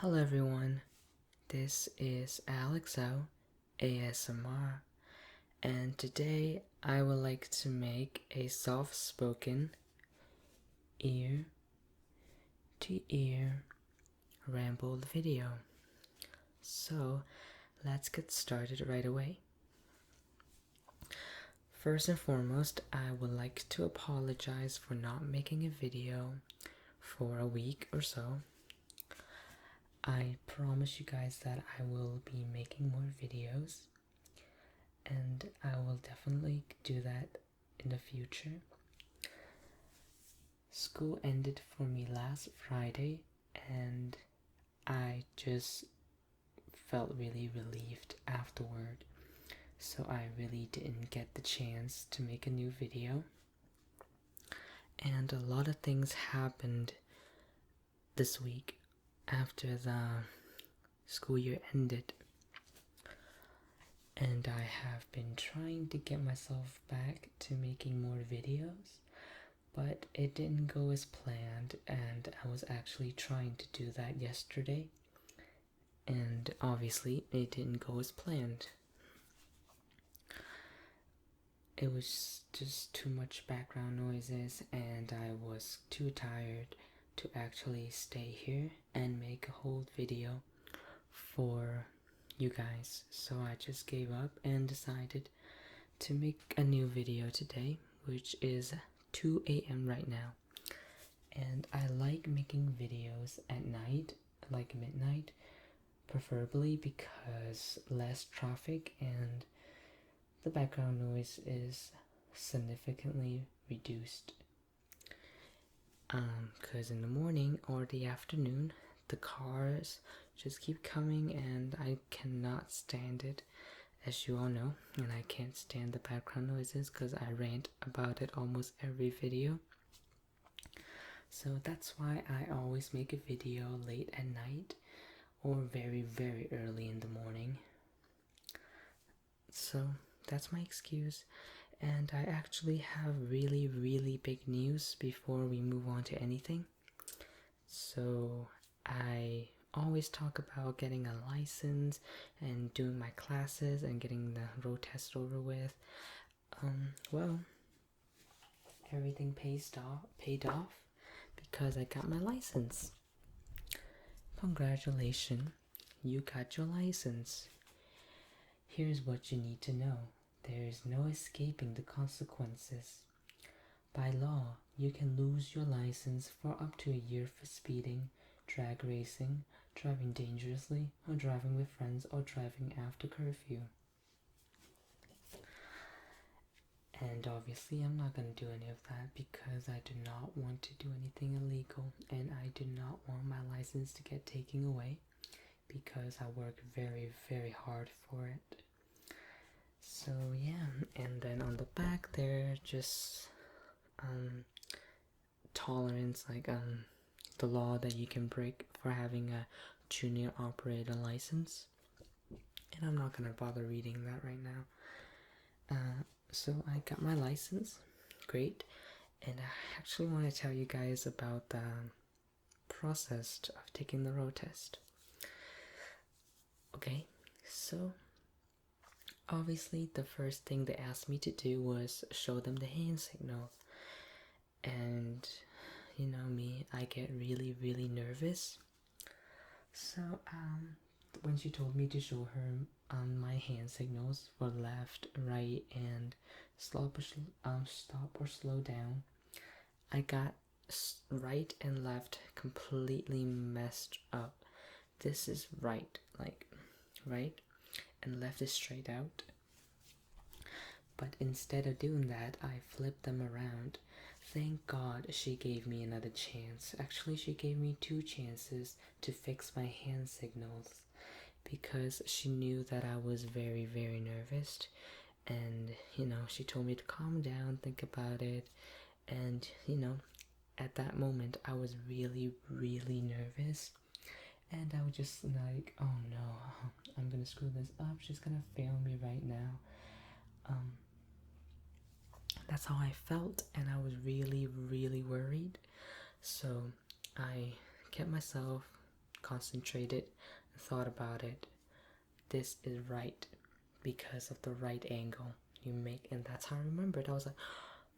Hello everyone, this is AlexAuAsmr, and today I would like to make a soft-spoken ear-to-ear ramble video. So let's get started right away. First and foremost, I would like to apologize for not making a video for a week or so. I promise you guys that I will be making more videos, and I will definitely do that in the future. School ended for me last Friday, and I just felt really relieved afterward, so I really didn't get the chance to make a new video. And a lot of things happened this week after the school year ended, and I have been trying to get myself back to making more videos, but it didn't go as planned, and I was actually trying to do that yesterday, and obviously it didn't go as planned. It was just too much background noises, and I was too tired to actually stay here and make a whole video for you guys, so I just gave up and decided to make a new video today, which is 2 a.m. right now. And I like making videos at night, like midnight, preferably because less traffic and the background noise is significantly reduced. Because in the morning or the afternoon, the cars just keep coming and I cannot stand it, as you all know, and I can't stand the background noises because I rant about it almost every video. So that's why I always make a video late at night or very, very early in the morning. So that's my excuse. And I actually have really, really big news before we move on to anything. So I always talk about getting a license and doing my classes and getting the road test over with. Well, everything paid off because I got my license. Congratulations, you got your license. Here's what you need to know. There is no escaping the consequences. By law, you can lose your license for up to a year for speeding, drag racing, driving dangerously, or driving with friends, or driving after curfew. And obviously I'm not going to do any of that because I do not want to do anything illegal, and I do not want my license to get taken away because I work very, very hard for it. So yeah, and then on the back there, just tolerance, like the law that you can break for having a junior operator license. And I'm not gonna bother reading that right now. So I got my license, great, and I actually want to tell you guys about the process of taking the road test. Okay, so obviously the first thing they asked me to do was show them the hand signal, and you know me, I get really, really nervous. So when she told me to show her my hand signals for left, right, and stop or slow down, I got right and left completely messed up. This is right, like right, and left is straight out. But instead of doing that, I flipped them around. Thank God she gave me another chance. Actually, she gave me 2 chances to fix my hand signals because she knew that I was very, very nervous. And, you know, she told me to calm down, think about it. And, you know, at that moment, I was really, really nervous. And I was just like, oh no, I'm gonna screw this up. She's gonna fail me right now. That's how I felt, and I was really, really worried. So I kept myself concentrated, thought about it. This is right because of the right angle you make, and that's how I remembered. I was like,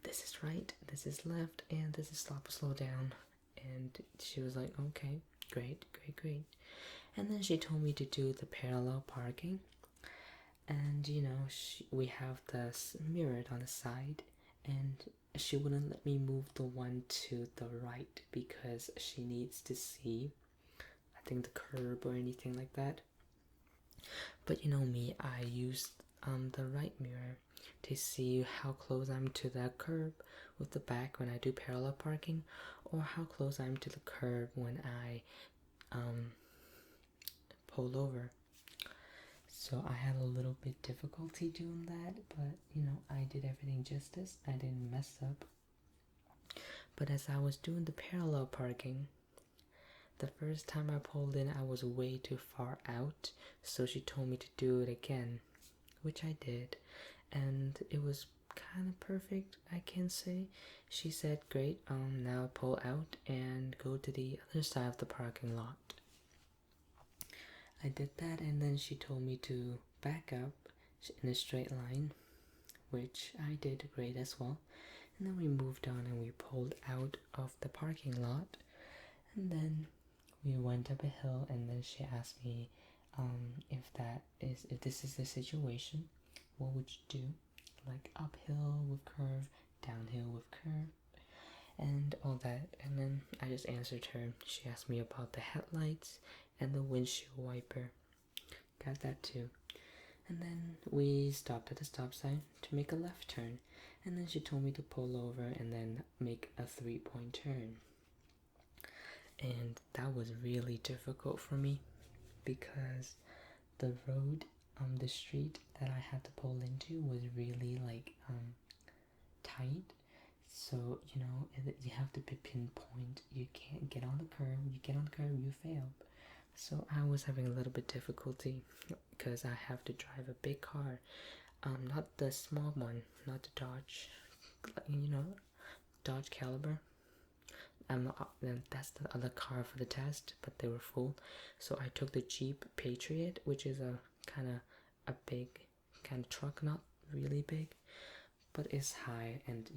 this is right, this is left, and this is slow down. And she was like, okay, great. And then she told me to do the parallel parking. And we have this mirror on the side, and she wouldn't let me move the one to the right because she needs to see, I think, the curb or anything like that. But me, I used the right mirror to see how close I'm to that curb with the back when I do parallel parking, or how close I'm to the curb when I pull over. So I had a little bit difficulty doing that, but I did everything justice. I didn't mess up. But as I was doing the parallel parking, the first time I pulled in, I was way too far out, so she told me to do it again, which I did, and it was kind of perfect, I can say. She said, great, now pull out and go to the other side of the parking lot. I did that, and then she told me to back up in a straight line, which I did great as well. And then we moved on and we pulled out of the parking lot, and then we went up a hill, and then she asked me if this is the situation, what would you do? Like uphill with curve, downhill with curve, and all that. And then I just answered her. She asked me about the headlights and the windshield wiper. Got that too. And then we stopped at the stop sign to make a left turn, and then she told me to pull over and then make a 3-point turn. And that was really difficult for me because the road the street that I had to pull into was really tight. So you have to pinpoint. You can't get on the curb. You get on the curb, you fail. So I was having a little bit difficulty because I have to drive a big car, not the small one, not the Dodge, Dodge Caliber. That's the other car for the test, but they were full. So I took the Jeep Patriot, which is a big kind of truck, not really big, but it's high, and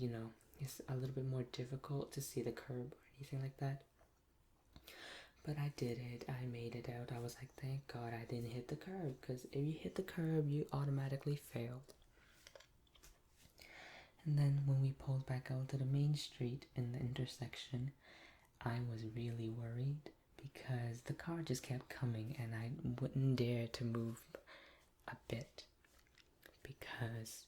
it's a little bit more difficult to see the curb or anything like that. But I did it. I made it out. I was like, thank God I didn't hit the curb, because if you hit the curb, you automatically failed. And then when we pulled back out to the main street in the intersection, I was really worried because the car just kept coming, and I wouldn't dare to move a bit because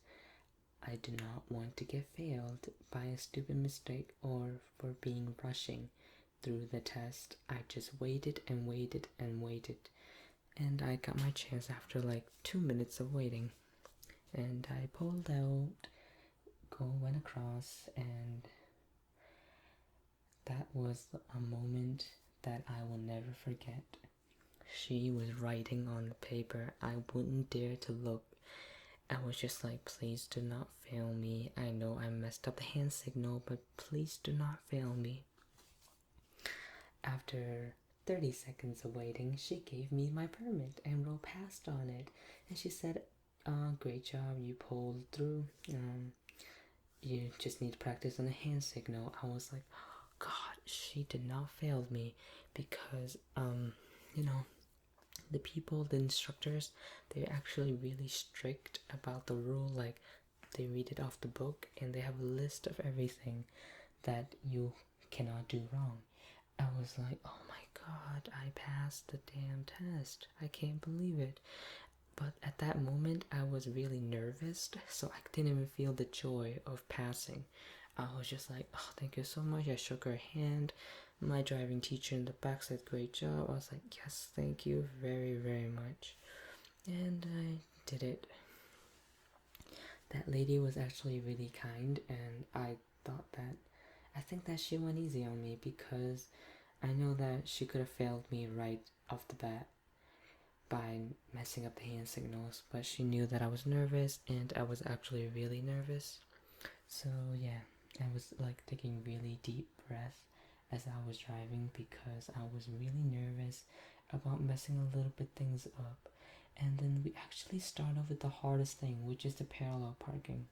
I do not want to get failed by a stupid mistake or for being rushing through the test. I just waited and waited and waited, and I got my chance after like 2 minutes of waiting, and I pulled out, went across, and that was a moment that I will never forget. She was writing on the paper. I wouldn't dare to look. I was just like, please do not fail me. I know I messed up the hand signal, but please do not fail me. After 30 seconds of waiting, she gave me my permit and wrote passed on it. And she said, great job, you pulled through. You just need to practice on the hand signal. I was like, oh, God, she did not fail me because, the people, the instructors, they're actually really strict about the rule. Like, they read it off the book, and they have a list of everything that you cannot do wrong. I was like, oh my God, I passed the damn test. I can't believe it. But at that moment, I was really nervous, so I didn't even feel the joy of passing. I was just like, oh, thank you so much. I shook her hand. My driving teacher in the back said, great job. I was like, yes, thank you very, very much. And I did it. That lady was actually really kind, and I think that she went easy on me because I know that she could have failed me right off the bat by messing up the hand signals, but she knew that I was nervous, and I was actually really nervous. So yeah, I was like taking really deep breaths as I was driving because I was really nervous about messing a little bit things up. And then we actually start off with the hardest thing, which is the parallel parking.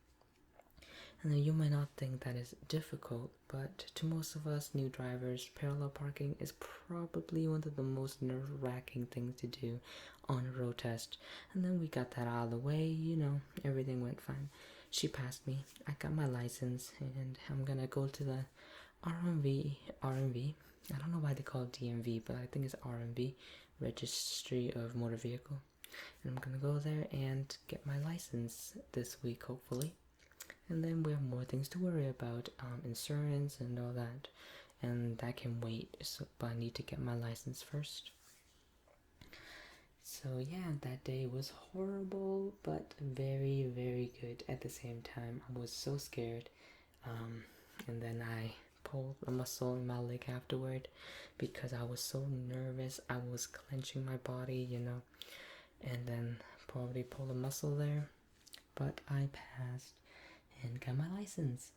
And then you might not think that is difficult, but to most of us new drivers, parallel parking is probably one of the most nerve-wracking things to do on a road test. And then we got that out of the way, you know, everything went fine. She passed me, I got my license, and I'm gonna go to the RMV, I don't know why they call it DMV, but I think it's RMV, Registry of Motor Vehicle. And I'm gonna go there and get my license this week, hopefully. And then we have more things to worry about, insurance and all that, and that can wait, so, but I need to get my license first. So yeah, that day was horrible, but very, very good at the same time. I was so scared, and then I pulled a muscle in my leg afterward because I was so nervous. I was clenching my body, you know, and then probably pulled a muscle there, but I passed and got my license,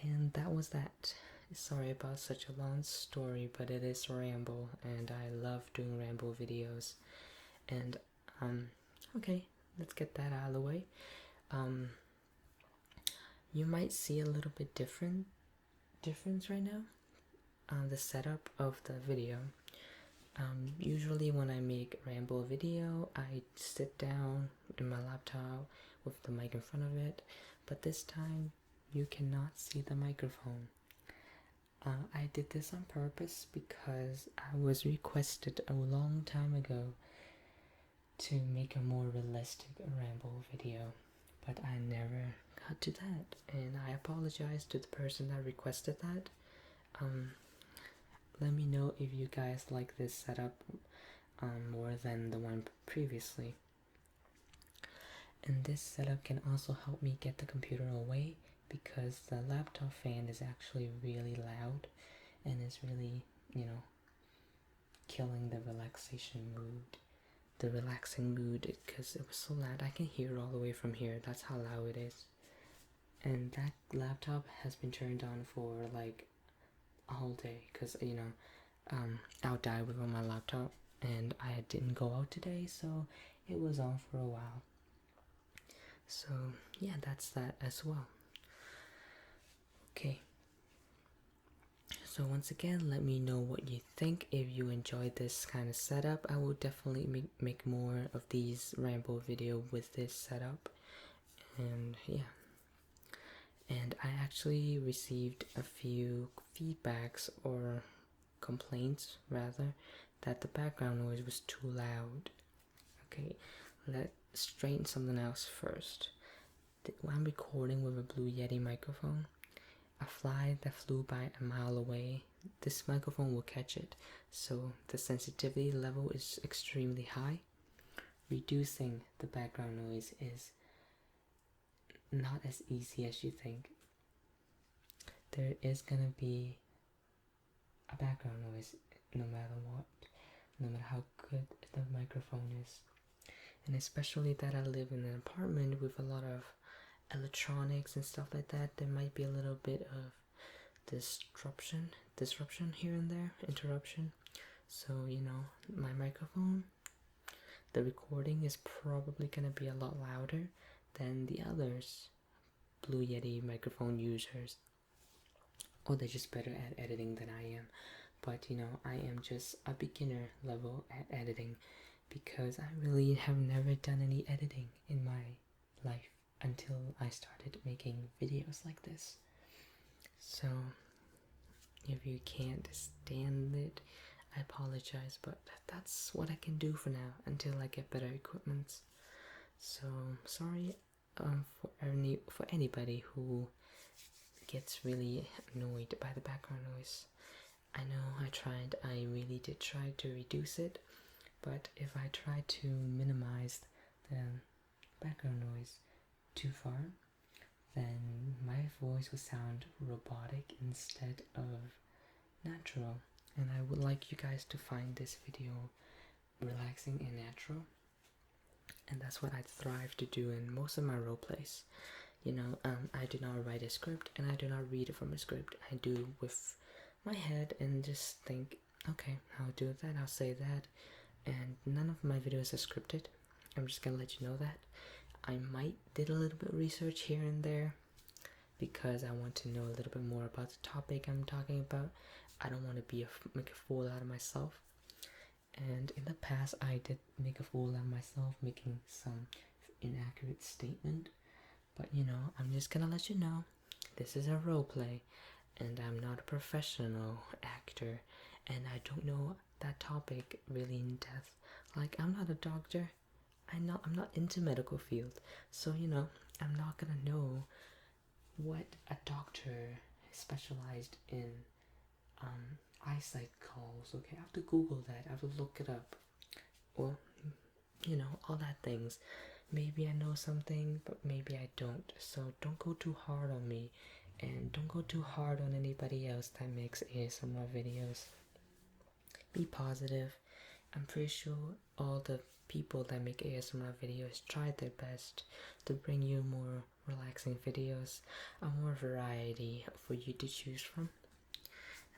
and that was that. Sorry about such a long story, but it is Ramble, and I love doing Ramble videos. And okay, let's get that out of the way. You might see a little bit difference right now. The setup of the video. Usually when I make Ramble video, I sit down in my laptop with the mic in front of it, but this time you cannot see the microphone. I did this on purpose because I was requested a long time ago to make a more realistic Ramble video, but I never got to that, and I apologize to the person that requested that. Let me know if you guys like this setup more than the one previously. And this setup can also help me get the computer away because the laptop fan is actually really loud and is really, you know, killing the relaxing mood because it was so loud. I can hear it all the way from here. That's how loud it is. And that laptop has been turned on for like a whole day because, you know, I'll die with on my laptop, and I didn't go out today, so it was on for a while. So yeah, that's that as well. Okay, so once again, let me know what you think. If you enjoyed this kind of setup, I will definitely make more of these Ramble video with this setup. And yeah, and I actually received a few feedbacks or complaints rather that the background noise was too loud. Okay, let's straighten something else first. When I'm recording with a Blue Yeti microphone, a fly that flew by a mile away, this microphone will catch it, so the sensitivity level is extremely high. Reducing the background noise is not as easy as you think. There is gonna be a background noise no matter what, no matter how good the microphone is. And especially that I live in an apartment with a lot of electronics and stuff like that, there might be a little bit of disruption here and there, interruption. So, you know, my microphone, the recording is probably gonna be a lot louder than the others Blue Yeti microphone users, or they're just better at editing than I am. But you know, I am just a beginner level at editing because I really have never done any editing in my life until I started making videos like this. So if you can't stand it, I apologize, but that's what I can do for now until I get better equipment. So sorry for anybody who gets really annoyed by the background noise. I know I really did try to reduce it, but if I try to minimize the background noise too far, then my voice will sound robotic instead of natural. And I would like you guys to find this video relaxing and natural. And that's what I thrive to do in most of my role plays. You know, I do not write a script and I do not read it from a script. I do with my head and just think, okay, I'll do that, I'll say that, and none of my videos are scripted. I'm just gonna let you know that. I might did a little bit of research here and there because I want to know a little bit more about the topic I'm talking about. I don't want to make a fool out of myself. And in the past, I did make a fool out of myself, making some inaccurate statement. But I'm just gonna let you know, this is a role play, and I'm not a professional actor, and I don't know that topic really in depth. Like, I'm not a doctor. I'm not into medical field, so I'm not gonna know what a doctor specialized in eyesight calls. Okay, I have to Google that. I have to look it up. Well, all that things. Maybe I know something, but maybe I don't. So don't go too hard on me, and don't go too hard on anybody else that makes ASMR videos. Be positive. I'm pretty sure all the people that make ASMR videos tried their best to bring you more relaxing videos, a more variety for you to choose from.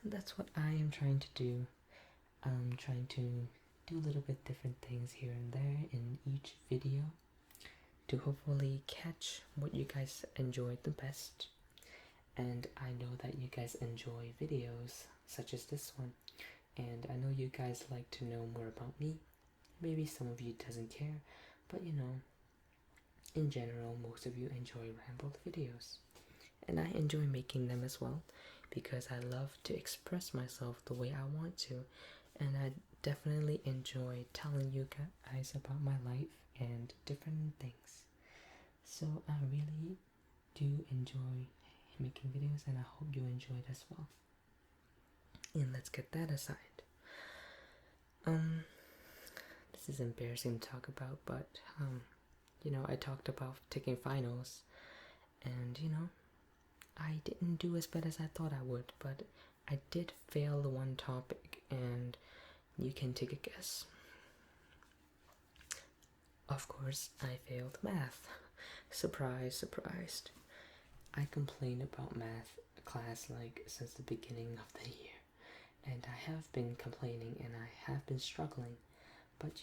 And that's what I am trying to do. I'm trying to do a little bit different things here and there in each video to hopefully catch what you guys enjoy the best. And I know that you guys enjoy videos such as this one, and I know you guys like to know more about me. Maybe some of you doesn't care, but in general, most of you enjoy Ramble videos. And I enjoy making them as well, because I love to express myself the way I want to, and I definitely enjoy telling you guys about my life and different things. So I really do enjoy making videos, and I hope you enjoy it as well. And let's get that aside. This is embarrassing to talk about, but I talked about taking finals, and I didn't do as bad as I thought I would, but I did fail the one topic, and you can take a guess. Of course, I failed math. Surprise, surprised. I complained about math class like since the beginning of the year, and I have been complaining and I have been struggling, but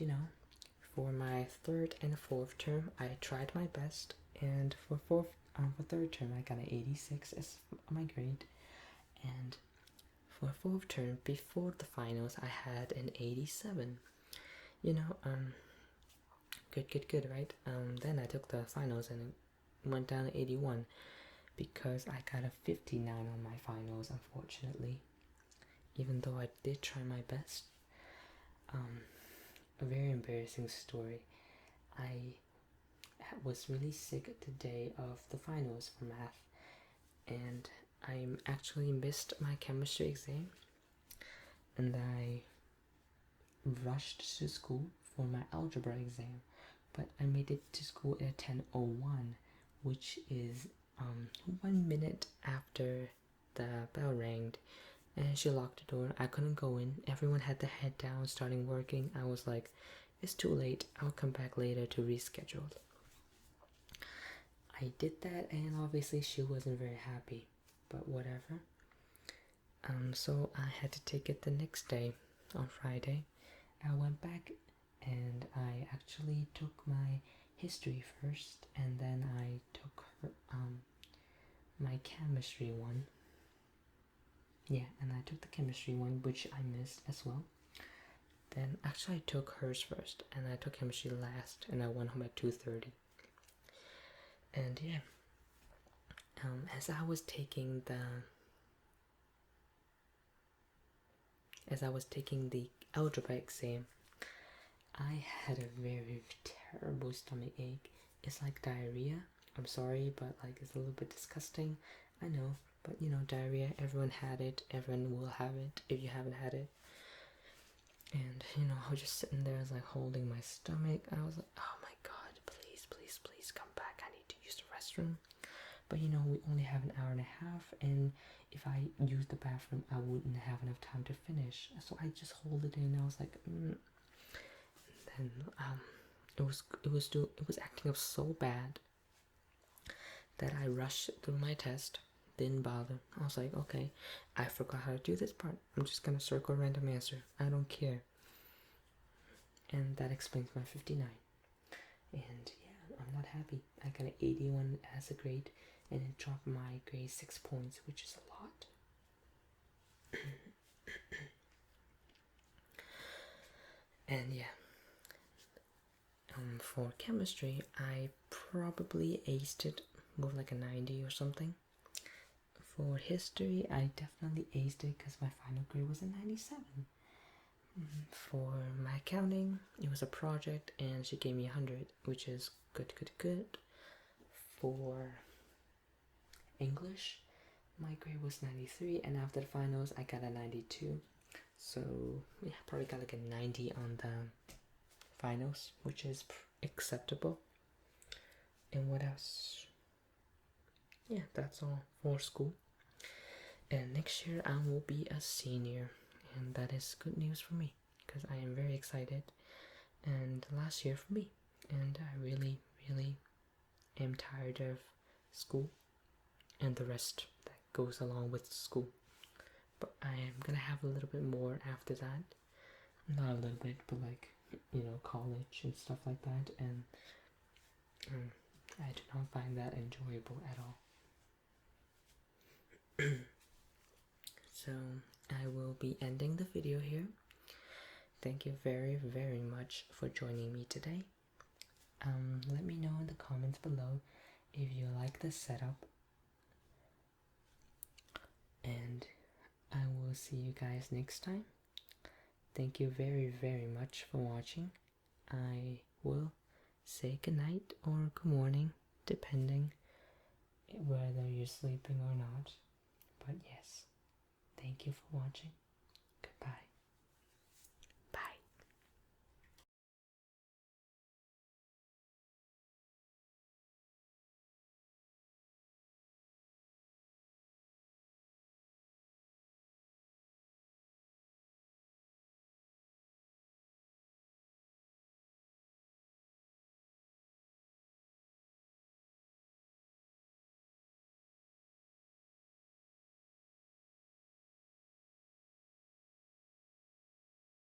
for my third and fourth term I tried my best, and for third term I got an 86 as my grade, and for fourth term before the finals I had an 87. Good, right? Then I took the finals and it went down to 81 because I got a 59 on my finals, unfortunately, even though I did try my best. A very embarrassing story. I was really sick the day of the finals for math, and I actually missed my chemistry exam, and I rushed to school for my algebra exam, but I made it to school at 10:01, which is 1 minute after the bell rang, and she locked the door. I couldn't go in. Everyone had their head down starting working. I was like, it's too late, I'll come back later to reschedule. I did that, and obviously she wasn't very happy, but whatever. So I had to take it the next day, on Friday. I went back and I actually took my history first, and then I took my chemistry one. Yeah, and I took the chemistry one, which I missed as well. Then actually I took hers first, and I took chemistry last, and I went home at 2:30. And yeah, as I was taking the algebra exam, I had a very terrible stomach ache. It's like diarrhea. I'm sorry, but like it's a little bit disgusting. I know, but diarrhea, everyone had it, everyone will have it if you haven't had it. And I was just sitting there, I was like holding my stomach. I was like, oh my god, please come back, I need to use the restroom. But we only have an hour and a half, and if I use the bathroom I wouldn't have enough time to finish, so I just hold it in. I was like And then it was acting up so bad that I rushed through my test, didn't bother. I was like, okay, I forgot how to do this part. I'm just gonna circle random answer. I don't care. And that explains my 59. And yeah, I'm not happy. I got an 81 as a grade, and it dropped my grade 6 points, which is a lot. And yeah, for chemistry, I probably aced it with like a 90 or something. For history, I definitely aced it because my final grade was a 97. For my accounting, it was a project and she gave me 100, which is good. For English, my grade was 93, and after the finals, I got a 92. So, yeah, probably got like a 90 on the finals, which is acceptable. And what else? Yeah, that's all for school. And next year, I will be a senior, and that is good news for me because I am very excited. And last year for me, and I really am tired of school and the rest that goes along with school. But I am gonna have a little bit more after that. Not a little bit, but like, college and stuff like that. And I do not find that enjoyable at all. So I will be ending the video here. Thank you very much for joining me today. Let me know in the comments below if you like the setup, and I will see you guys next time. Thank you very much for watching. I will say goodnight or good morning, depending whether you're sleeping or not. But yes, thank you for watching. Goodbye.